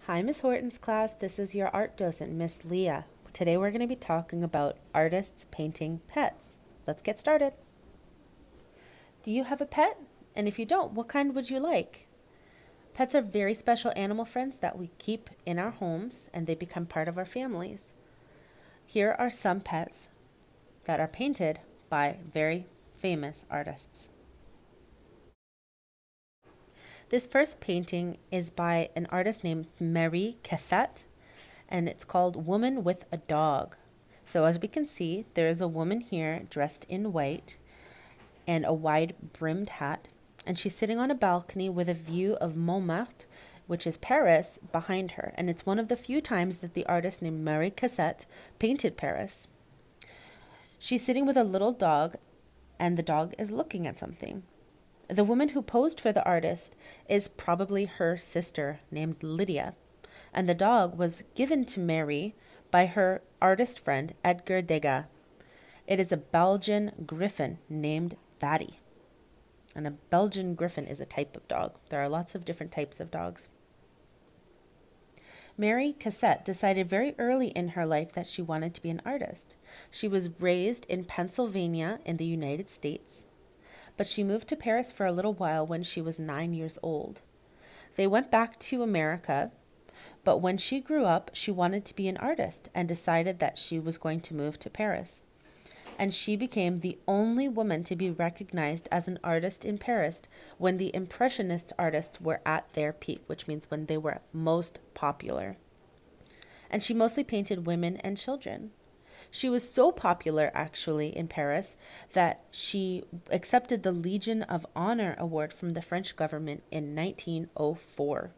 Hi, Miss Horton's class. This is your art docent, Miss Leah. Today we're going to be talking about artists painting pets. Let's get started. Do you have a pet? And if you don't, what kind would you like? Pets are very special animal friends that we keep in our homes and they become part of our families. Here are some pets that are painted by very famous artists. This first painting is by an artist named Marie Cassatt, and it's called Woman with a Dog. So as we can see, there is a woman here dressed in white and a wide brimmed hat, and she's sitting on a balcony with a view of Montmartre, which is Paris, behind her. And it's one of the few times that the artist named Marie Cassatt painted Paris. She's sitting with a little dog, and the dog is looking at something. The woman who posed for the artist is probably her sister named Lydia, and the dog was given to Mary by her artist friend Edgar Degas. It is a Belgian griffon named Batty, and a Belgian griffon is a type of dog. There are lots of different types of dogs. Marie Cassatt decided very early in her life that she wanted to be an artist. She was raised in Pennsylvania in the United States, but she moved to Paris for a little while when she was 9 years old. They went back to America, but when she grew up, she wanted to be an artist and decided that she was going to move to Paris. And she became the only woman to be recognized as an artist in Paris when the Impressionist artists were at their peak, which means when they were most popular. And she mostly painted women and children. She was so popular, actually, in Paris that she accepted the Legion of Honor award from the French government in 1904.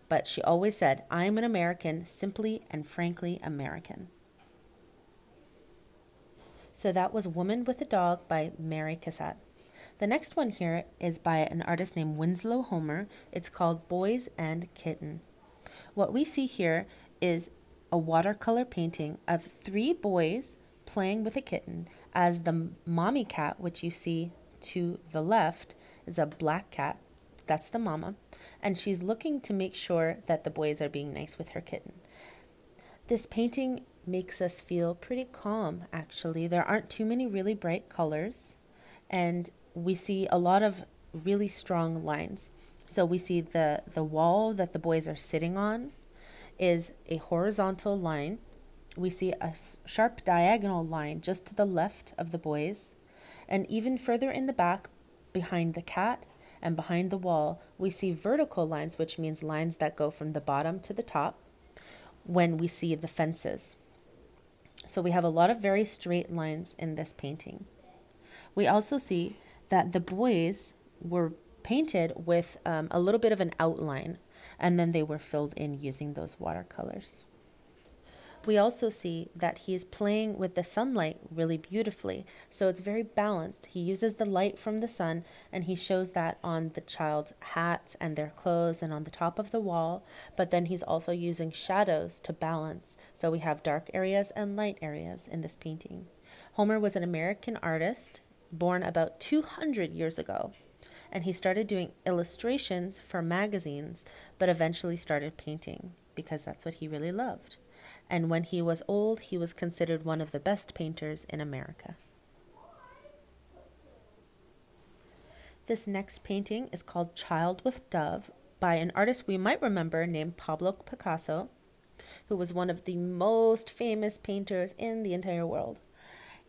But she always said, "I'm an American, simply and frankly American." So that was Woman with a Dog by Marie Cassatt. The next one here is by an artist named Winslow Homer. It's called Boys and Kitten. What we see here is a watercolor painting of 3 boys playing with a kitten, as the mommy cat, which you see to the left, is a black cat. That's the mama. And she's looking to make sure that the boys are being nice with her kitten. This painting makes us feel pretty calm, actually. There aren't too many really bright colors, and we see a lot of really strong lines. So we see the wall that the boys are sitting on is a horizontal line. We see a sharp diagonal line just to the left of the boys. And even further in the back, behind the cat and behind the wall, we see vertical lines, which means lines that go from the bottom to the top when we see the fences. So we have a lot of very straight lines in this painting. We also see that the boys were painted with a little bit of an outline, and then they were filled in using those watercolors. We also see that he is playing with the sunlight really beautifully, so it's very balanced. He uses the light from the sun, and he shows that on the child's hats and their clothes and on the top of the wall, but then he's also using shadows to balance. So we have dark areas and light areas in this painting. Homer was an American artist born about 200 years ago, and he started doing illustrations for magazines, but eventually started painting because that's what he really loved. And when he was old, he was considered one of the best painters in America. This next painting is called Child with Dove by an artist we might remember named Pablo Picasso, who was one of the most famous painters in the entire world.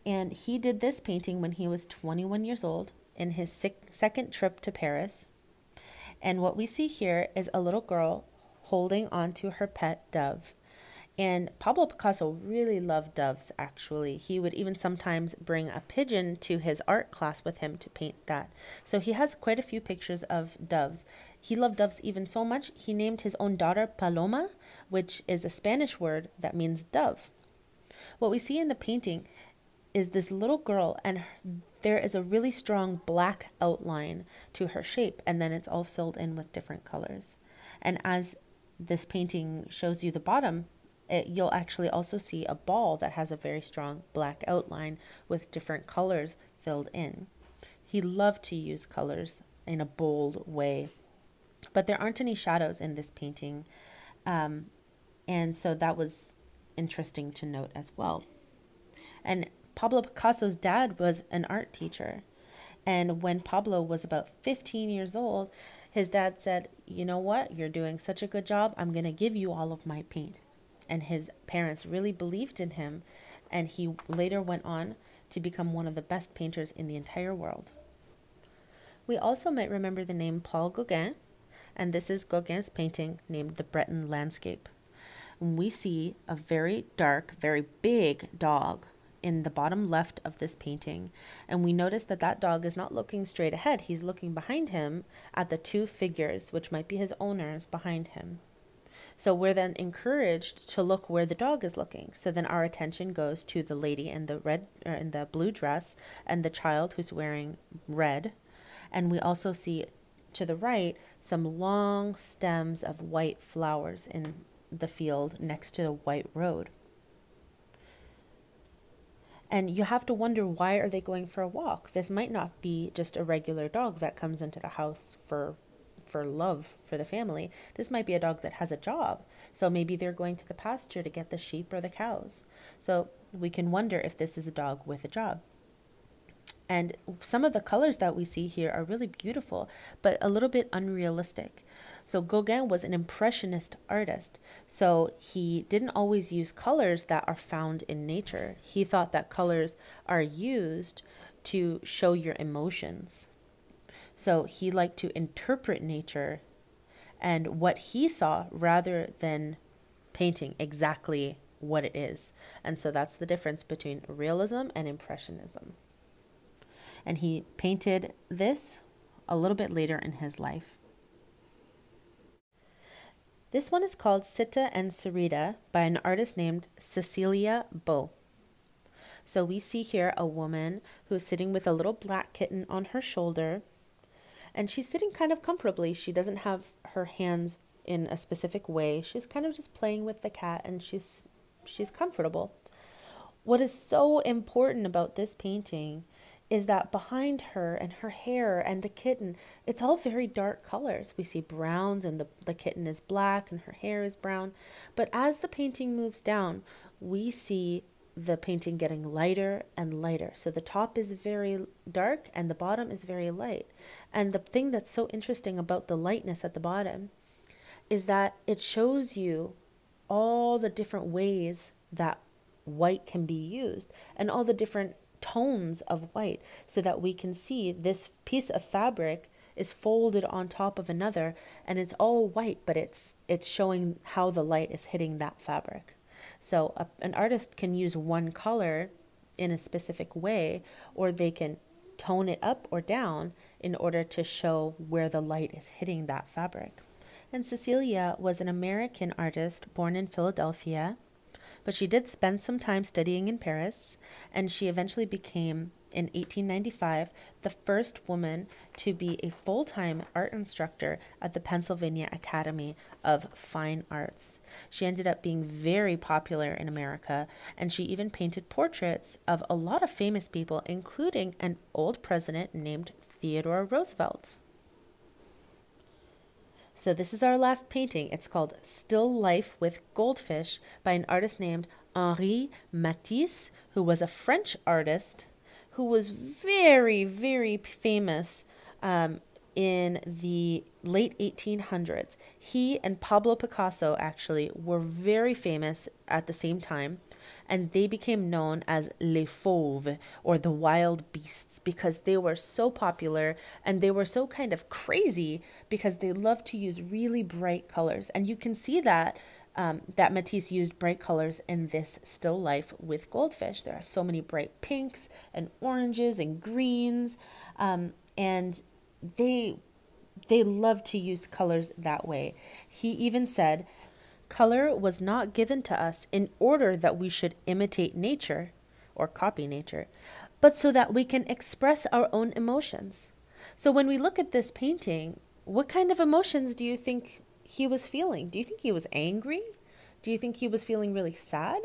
And he did this painting when he was 21 years old in his second trip to Paris. And what we see here is a little girl holding onto her pet dove. And Pablo Picasso really loved doves, actually. He would even sometimes bring a pigeon to his art class with him to paint that. So he has quite a few pictures of doves. He loved doves even so much, he named his own daughter Paloma, which is a Spanish word that means dove. What we see in the painting is this little girl, and there is a really strong black outline to her shape, and then it's all filled in with different colors. And as this painting shows you the bottom, you'll actually also see a ball that has a very strong black outline with different colors filled in. He loved to use colors in a bold way, but there aren't any shadows in this painting. And so that was interesting to note as well. And Pablo Picasso's dad was an art teacher. And when Pablo was about 15 years old, his dad said, "You know what? You're doing such a good job. I'm going to give you all of my paint." And his parents really believed in him. And he later went on to become one of the best painters in the entire world. We also might remember the name Paul Gauguin. And this is Gauguin's painting named The Breton Landscape. And we see a very dark, very big dog in the bottom left of this painting. And we notice that that dog is not looking straight ahead. He's looking behind him at the two figures, which might be his owners, behind him. So we're then encouraged to look where the dog is looking. So then our attention goes to the lady in the red or in the blue dress and the child who's wearing red. And we also see to the right some long stems of white flowers in the field next to the white road. And you have to wonder, why are they going for a walk? This might not be just a regular dog that comes into the house for love for the family. This might be a dog that has a job. So maybe they're going to the pasture to get the sheep or the cows. So we can wonder if this is a dog with a job. And some of the colors that we see here are really beautiful, but a little bit unrealistic. So Gauguin was an impressionist artist. So he didn't always use colors that are found in nature. He thought that colors are used to show your emotions. So he liked to interpret nature and what he saw rather than painting exactly what it is. And so that's the difference between realism and impressionism. And he painted this a little bit later in his life. This one is called Sita and Sarita by an artist named Cecilia Beau. So we see here a woman who's sitting with a little black kitten on her shoulder. And she's sitting kind of comfortably. She doesn't have her hands in a specific way. She's kind of just playing with the cat, and she's comfortable. What is so important about this painting is that behind her and her hair and the kitten, it's all very dark colors. We see browns, and the kitten is black and her hair is brown. But as the painting moves down, we see the painting getting lighter and lighter. So the top is very dark and the bottom is very light. And the thing that's so interesting about the lightness at the bottom is that it shows you all the different ways that white can be used and all the different tones of white, so that we can see this piece of fabric is folded on top of another and it's all white, but it's showing how the light is hitting that fabric. So an artist can use one color in a specific way, or they can tone it up or down in order to show where the light is hitting that fabric. And Cecilia was an American artist born in Philadelphia, but she did spend some time studying in Paris, and she eventually became, in 1895, the first woman to be a full-time art instructor at the Pennsylvania Academy of Fine Arts. She ended up being very popular in America, and she even painted portraits of a lot of famous people, including an old president named Theodore Roosevelt. So this is our last painting. It's called Still Life with Goldfish by an artist named Henri Matisse, who was a French artist who was very, very famous in the late 1800s. He and Pablo Picasso actually were very famous at the same time, and they became known as les fauves, or the wild beasts, because they were so popular and they were so kind of crazy because they loved to use really bright colors. And you can see that that Matisse used bright colors in this still life with goldfish. There are so many bright pinks and oranges and greens, and they love to use colors that way. He even said, "Color was not given to us in order that we should imitate nature or copy nature, but so that we can express our own emotions." So when we look at this painting, what kind of emotions do you think he was feeling? Do you think he was angry? Do you think he was feeling really sad?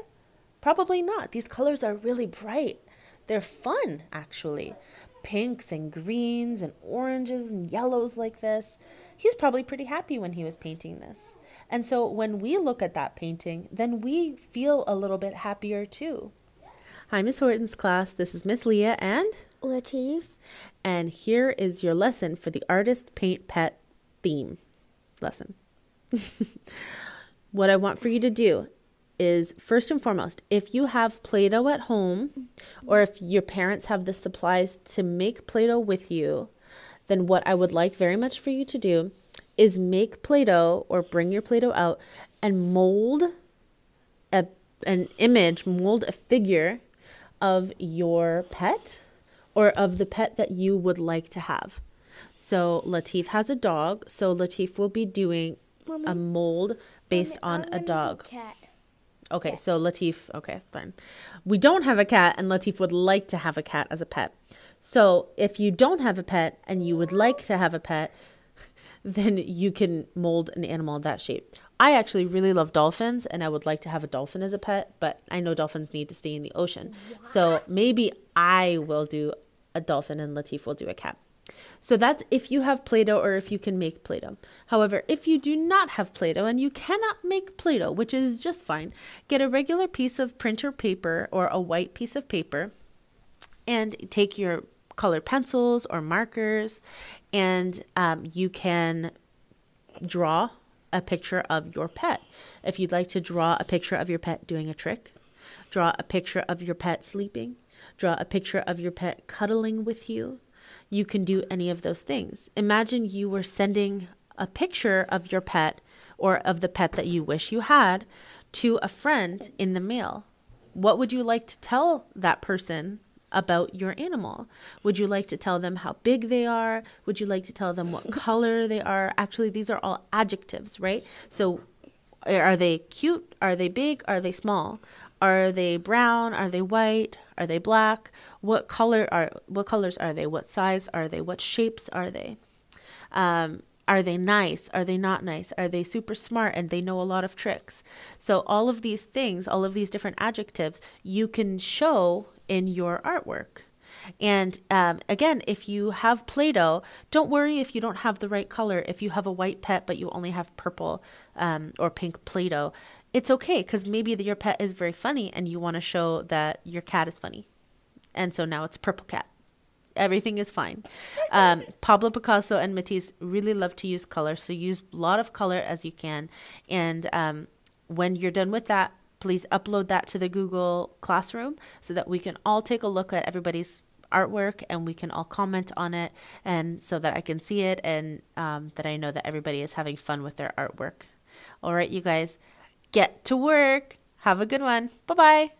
Probably not. These colors are really bright. They're fun, actually. Pinks and greens and oranges and yellows like this. he's probably pretty happy when he was painting this. And so when we look at that painting, then we feel a little bit happier too. Hi, Miss Horton's class. This is Miss Leah and Latif. And here is your lesson for the Artist Paint Pet theme lesson. What I want for you to do is, first and foremost, if you have Play-Doh at home, or if your parents have the supplies to make Play-Doh with you, then what I would like very much for you to do is make Play-Doh, or bring your Play-Doh out and mold an image, mold a figure of your pet or of the pet that you would like to have. So Latif has a dog, so Latif will be doing a mold based on a dog. Okay, so Latif, okay, fine. We don't have a cat, and Latif would like to have a cat as a pet. So if you don't have a pet and you would like to have a pet, then you can mold an animal of that shape. I actually really love dolphins, and I would like to have a dolphin as a pet, but I know dolphins need to stay in the ocean. So maybe I will do a dolphin and Latif will do a cat. So that's if you have Play-Doh or if you can make Play-Doh. However, if you do not have Play-Doh and you cannot make Play-Doh, which is just fine, get a regular piece of printer paper or a white piece of paper and take your colored pencils or markers, and you can draw a picture of your pet. If you'd like to draw a picture of your pet doing a trick, draw a picture of your pet sleeping, draw a picture of your pet cuddling with you, you can do any of those things. Imagine you were sending a picture of your pet or of the pet that you wish you had to a friend in the mail. What would you like to tell that person about your animal? Would you like to tell them how big they are? Would you like to tell them what color they are? Actually, these are all adjectives, right? So are they cute? Are they big? Are they small? Are they brown? Are they white? Are they black? What colors are they? What size are they? What shapes are they? Are they nice? Are they not nice? Are they super smart and they know a lot of tricks? So all of these things, all of these different adjectives, you can show in your artwork. And again, if you have Play-Doh, don't worry if you don't have the right color. If you have a white pet but you only have purple or pink Play-Doh, it's okay, because maybe your pet is very funny and you want to show that your cat is funny. And so now it's a purple cat. Everything is fine. Pablo Picasso and Matisse really love to use color, so use a lot of color as you can. And when you're done with that, please upload that to the Google Classroom so that we can all take a look at everybody's artwork and we can all comment on it, and so that I can see it, and that I know that everybody is having fun with their artwork. All right, you guys, get to work. Have a good one. Bye-bye.